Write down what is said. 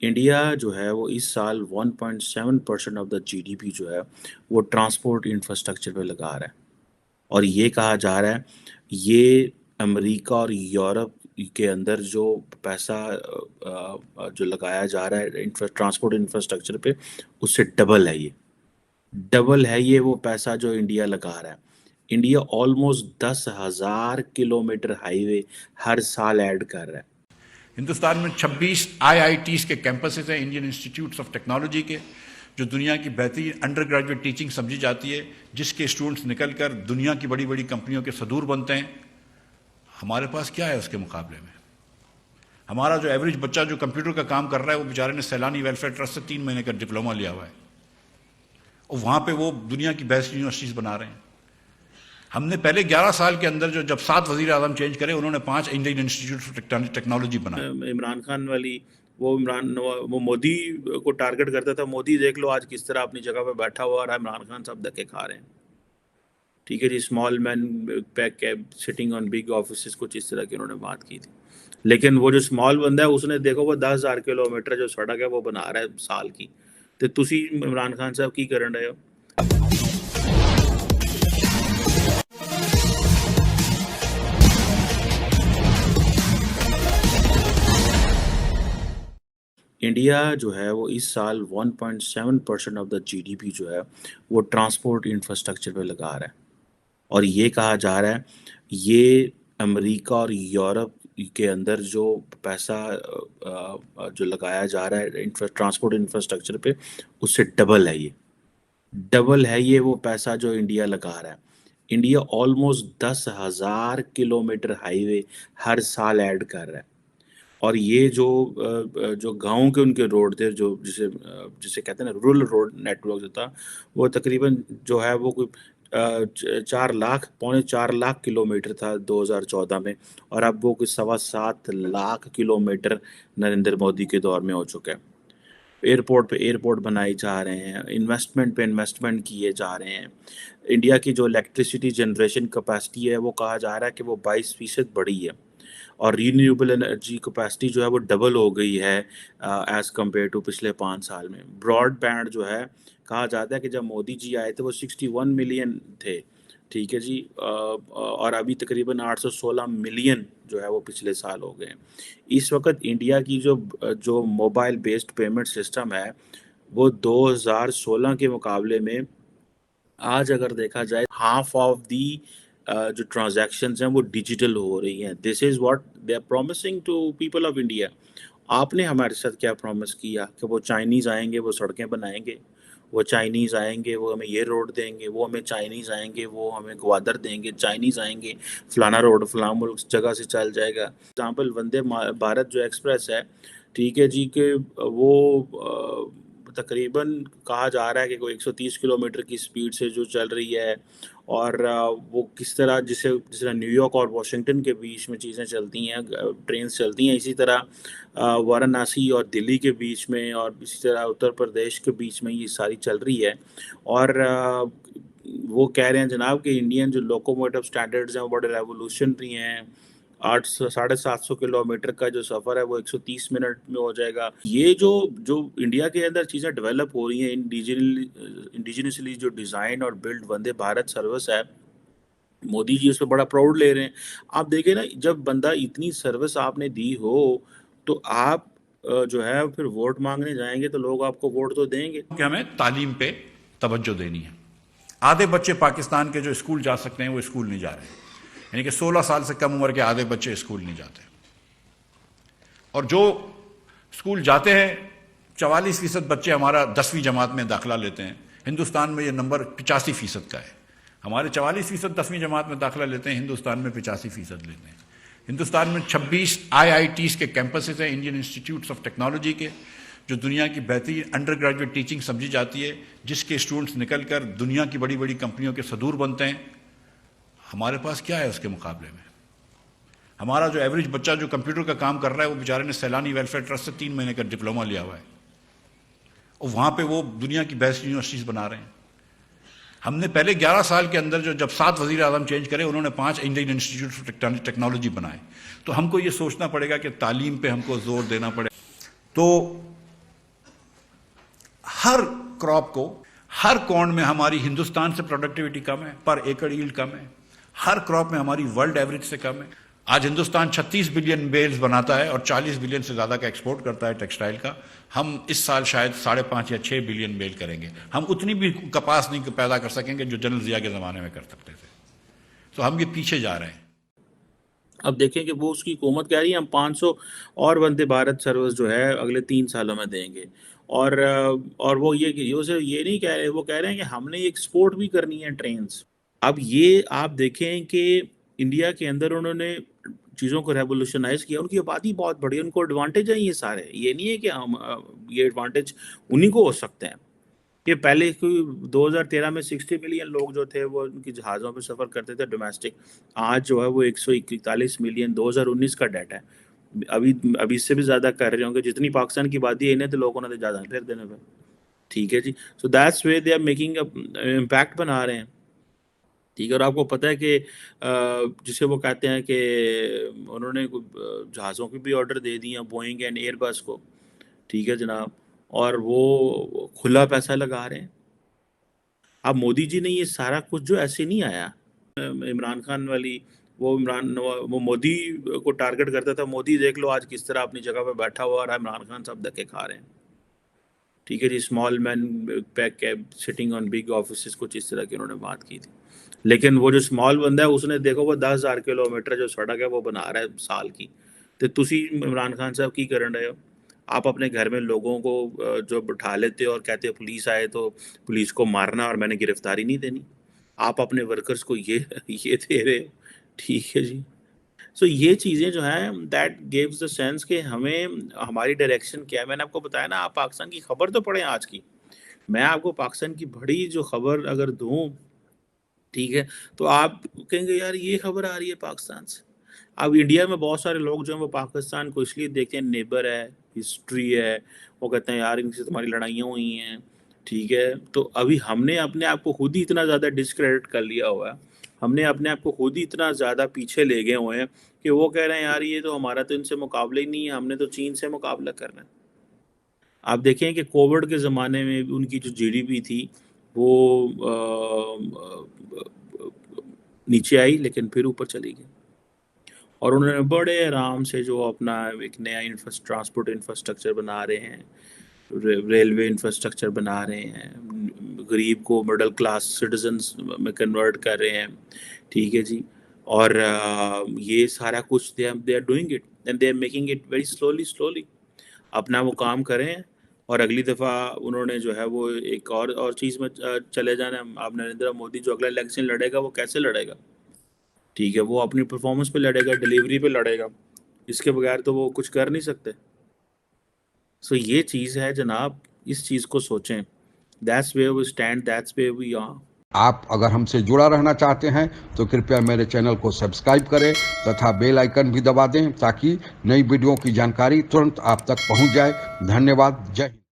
India जो है वो इस साल 1.7% ऑफ द जीडीपी जो है वो ट्रांसपोर्ट इंफ्रास्ट्रक्चर पे लगा रहा है। और ये कहा जा रहा है ये अमेरिका और यूरोप के अंदर जो पैसा जो लगाया जा रहा है ट्रांसपोर्ट इंफ्रास्ट्रक्चर पे उससे डबल है ये वो पैसा जो इंडिया लगा रहा है। इंडिया ऑलमोस्ट 10,000 किलोमीटर हाईवे हर साल ऐड कर रहा है। हिंदुस्तान में 26 आईआईटीज के कैंपसेस हैं, इंडियन इंस्टीट्यूट्स ऑफ टेक्नोलॉजी के, जो दुनिया की बेहतरीन अंडर ग्रेजुएट टीचिंग समझी जाती है, जिसके स्टूडेंट्स निकलकर दुनिया की बड़ी बड़ी कंपनियों के सदूर बनते हैं। हमारे पास क्या है उसके मुकाबले में? हमारा जो एवरेज बच्चा जो कंप्यूटर का काम कर रहा है, वो बेचारे ने सैलानी वेलफेयर ट्रस्ट से 3 महीने का डिप्लोमा लिया हुआ है, और वहां पे वो दुनिया की बेस्ट यूनिवर्सिटीज बना रहे हैं। हमने पहले 11 साल के अंदर जो जब 7 वजीर आजम चेंज करे, उन्होंने 5 इंडियन इंस्टीट्यूट ऑफ टेक्नोलॉजी बनाए। इमरान खान वाली वो मोदी को टारगेट करता था। मोदी देख लो आज किस तरह अपनी जगह पे बैठा हुआ और इमरान खान सब धक्के खा रहे हैं। ठीक है जी, small man pack cab sitting on big office, कुछ इस तरह की उन्होंने बात की थी। लेकिन वो जो स्मॉल बंदा है उसने देखो वो 10,000 किलोमीटर जो सड़क है वो बना रहा है साल की। तो तुसी इमरान खान साहब की करन रहे हो? इंडिया जो है वो इस साल 1.7% ऑफ द जीडीपी जो है वो ट्रांसपोर्ट इंफ्रास्ट्रक्चर पे लगा रहा है। और ये कहा जा रहा है ये अमेरिका और यूरोप के अंदर जो पैसा जो लगाया जा रहा है ट्रांसपोर्ट इंफ्रास्ट्रक्चर पे उससे डबल है ये वो पैसा जो इंडिया लगा रहा है। इंडिया ऑलमोस्ट 10,000 किलोमीटर हाईवे हर साल ऐड कर रहा है। और ये जो गाँव के उनके रोड थे, जो जिसे कहते हैं ना रूरल रोड नेटवर्क जो था, वो तकरीबन जो है वो कोई 4 लाख, पौने 4 लाख किलोमीटर था 2014 में। और अब वो कोई 7.25 लाख किलोमीटर नरेंद्र मोदी के दौर में हो चुका है। एयरपोर्ट पे एयरपोर्ट बनाए जा रहे हैं, इन्वेस्टमेंट पे इन्वेस्टमेंट किए जा रहे हैं। इंडिया की जो इलेक्ट्रिसिटी जनरेशन कैपेसिटी है वो कहा जा रहा है कि वो 22% बढ़ी है। और रीन्यूएबल एनर्जी कैपेसिटी जो है वो डबल हो गई है एज़ कम्पेयर टू पिछले 5 साल में। ब्रॉडबैंड जो है, कहा जाता है कि जब मोदी जी आए थे वो 61 मिलियन थे। ठीक है जी, और अभी तकरीबन 816 मिलियन जो है वो पिछले साल हो गए हैं। इस वक्त इंडिया की जो जो मोबाइल बेस्ड पेमेंट सिस्टम है वो 2016 के मुकाबले में आज अगर देखा जाए हाफ ऑफ दी जो ट्रांजैक्शंस हैं वो डिजिटल हो रही हैं। This is what they are promising to people of India. आपने हमारे साथ क्या प्रॉमिस किया कि वो चाइनीज़ आएंगे वो सड़कें बनाएंगे, वो चाइनीज़ आएंगे वो हमें ये रोड देंगे, वो हमें चाइनीज़ आएंगे वो हमें ग्वादर देंगे, चाइनीज़ आएंगे फलाना रोड फलाना मुल्क जगह से चल जाएगा। एग्जाम्पल वंदे भारत जो एक्सप्रेस है, ठीक है जी, कि वो तकरीबन कहा जा रहा है कि कोई 130 किलोमीटर की स्पीड से जो चल रही है। और वो किस तरह जिस तरह न्यूयॉर्क और वाशिंगटन के बीच में चीज़ें चलती हैं, ट्रेन चलती हैं, इसी तरह वाराणसी और दिल्ली के बीच में और इसी तरह उत्तर प्रदेश के बीच में ये सारी चल रही है। और वो कह रहे हैं जनाब कि इंडियन जो लोकोमोटिव स्टैंडर्ड्स हैं वो बड़े रेवोल्यूशनरी हैं। 800 साढ़े 700 किलोमीटर का जो सफ़र है वो 130 मिनट में हो जाएगा। ये जो जो इंडिया के अंदर चीज़ें डेवलप हो रही हैं, इंडिजिनसली जो डिज़ाइन और बिल्ड वंदे भारत सर्विस है, मोदी जी उस पर बड़ा प्राउड ले रहे हैं। आप देखें ना, जब बंदा इतनी सर्विस आपने दी हो तो आप जो है फिर वोट मांगने जाएंगे तो लोग आपको वोट तो देंगे। कि हमें तालीम पे तवज्जो देनी है। आधे बच्चे पाकिस्तान के जो स्कूल जा सकते हैं वो स्कूल नहीं जा रहे, यानी कि 16 साल से कम उम्र के आधे बच्चे स्कूल नहीं जाते। और जो स्कूल जाते हैं, 44% बच्चे हमारा 10वीं जमात में दाखिला लेते हैं। हिंदुस्तान में ये नंबर 85% का है। हमारे 44% 10वीं जमात में दाखिला लेते हैं, हिंदुस्तान में 85% लेते हैं। हिंदुस्तान में 26 आईआईटीज के कैंपसेस हैं, इंडियन इंस्टीट्यूट्स ऑफ टेक्नोलॉजी के, जो दुनिया की बेहतरीन अंडर ग्रेजुएट टीचिंग समझी जाती है, जिसके स्टूडेंट्स निकलकर दुनिया की बड़ी बड़ी कंपनियों के सदूर बनते हैं। हमारे पास क्या है उसके मुकाबले में? हमारा जो एवरेज बच्चा जो कंप्यूटर का काम कर रहा है, वो बेचारे ने सैलानी वेलफेयर ट्रस्ट से 3 महीने का डिप्लोमा लिया हुआ है, और वहां पे वो दुनिया की बेस्ट यूनिवर्सिटीज बना रहे हैं। हमने पहले 11 साल के अंदर जो जब 7 वजीर आजम चेंज करे, उन्होंने 5 इंडियन इंस्टीट्यूट ऑफ टेक्नोलॉजी बनाए। तो हमको ये सोचना पड़ेगा कि तालीम पे हमको जोर देना पड़ेगा। तो हर क्रॉप को, हर कॉर्न में हमारी हिंदुस्तान से प्रोडक्टिविटी कम है, पर एकड़ यील्ड कम है, हर क्रॉप में हमारी वर्ल्ड एवरेज से कम है। आज हिंदुस्तान 36 बिलियन बेल्स बनाता है और 40 बिलियन से ज़्यादा का एक्सपोर्ट करता है टेक्सटाइल का। हम इस साल शायद 5.5 या 6 बिलियन बेल करेंगे। हम उतनी भी कपास नहीं पैदा कर सकेंगे जो जनरल जिया के ज़माने में कर सकते थे। तो हम ये पीछे जा रहे हैं। अब देखें कि वो उसकी हुकूमत कह रही है हम 500 और वंदे भारत सर्विस जो है अगले 3 सालों में देंगे। और वो ये नहीं कह रहे, वो कह रहे हैं कि हमने एक्सपोर्ट भी करनी है ट्रेन्स। अब ये आप देखें कि इंडिया के अंदर उन्होंने चीज़ों को रेवोल्यूशनाइज किया, उनकी आबादी बहुत बड़ी है, उनको एडवांटेज है ये सारे। ये नहीं है कि हम ये एडवांटेज उन्हीं को हो सकते हैं कि पहले 2013 में 60 मिलियन लोग जो थे वो उनकी जहाज़ों पे सफ़र करते थे डोमेस्टिक। आज जो है वो 141 मिलियन 2019 का डाटा है। अभी इससे भी ज़्यादा कर रहे होंगे। जितनी पाकिस्तान की आबादी है इन्हें तो लोगों ने ज़्यादा फिर देने पर। ठीक है जी। So that's way they are making impact बना रहे हैं। ठीक है। और आपको पता है कि जिसे वो कहते हैं कि उन्होंने जहाज़ों की भी ऑर्डर दे दिए हैं बोइंग एंड एयरबस को। ठीक है जनाब। और वो खुला पैसा लगा रहे हैं। अब मोदी जी ने ये सारा कुछ जो ऐसे नहीं आया, इमरान खान वाली वो मोदी को टारगेट करता था। मोदी देख लो आज किस तरह अपनी जगह पे बैठा हुआ और इमरान खान सब धक्के खा रहे हैं। ठीक है जी। Small man pack sitting on big office, कुछ इस तरह की उन्होंने बात की थी। लेकिन वो जो स्मॉल बंदा है उसने देखो वो 10,000 किलोमीटर जो सड़क है वो बना रहा है साल की। तो तुसी इमरान खान साहब की करन रहे हो? आप अपने घर में लोगों को जो बिठा लेते हो और कहते हो पुलिस आए तो पुलिस को मारना और मैंने गिरफ्तारी नहीं देनी। आप अपने वर्कर्स को ये दे रहे हो। ठीक है जी। सो ये चीज़ें जो हैं दैट गिव्स द सेंस कि हमें हमारी डायरेक्शन क्या है। मैंने आपको बताया ना, आप पाकिस्तान की खबर तो पढ़ें आज की। मैं आपको पाकिस्तान की बड़ी जो खबर अगर दूँ, ठीक है, तो आप कहेंगे यार ये खबर आ रही है पाकिस्तान से। अब इंडिया में बहुत सारे लोग जो हैं वो पाकिस्तान को इसलिए देखते हैं नेबर है, हिस्ट्री है, वो कहते हैं यार इनसे तुम्हारी लड़ाइयाँ हुई हैं। ठीक है। तो अभी हमने अपने आप को खुद ही इतना ज़्यादा डिस्क्रेडिट कर लिया हुआ है, हमने अपने आप को खुद ही इतना ज़्यादा पीछे ले गए हुए हैं कि वो कह रहे हैं यार ये तो हमारा तो इनसे मुकाबला ही नहीं है, हमने तो चीन से मुकाबला करना है। आप देखें कि कोविड के ज़माने में उनकी जो जीडीपी थी वो नीचे आई लेकिन फिर ऊपर चली गई। और उन्होंने बड़े आराम से जो अपना एक नया ट्रांसपोर्ट इंफ्रास्ट्रक्चर बना रहे हैं, रेलवे इंफ्रास्ट्रक्चर बना रहे हैं, गरीब को मिडिल क्लास सिटीजन्स में कन्वर्ट कर रहे हैं। ठीक है जी। और ये सारा कुछ they are doing it and they are making it very slowly. अपना वो काम करें और अगली दफ़ा उन्होंने जो है वो एक और चीज़ में चले जाना। आप नरेंद्र मोदी जो अगला इलेक्शन लड़ेगा वो कैसे लड़ेगा? ठीक है। वो अपनी परफॉर्मेंस पे लड़ेगा, डिलीवरी पे लड़ेगा। इसके बगैर तो वो कुछ कर नहीं सकते। सो ये चीज़ है जनाब, इस चीज़ को सोचें। That's where we stand, that's where we are. आप अगर हमसे जुड़ा रहना चाहते हैं तो कृपया मेरे चैनल को सब्सक्राइब करें तथा बेल आइकन भी दबा दें ताकि नई वीडियो की जानकारी तुरंत आप तक पहुंच जाए। धन्यवाद। जय हिंद।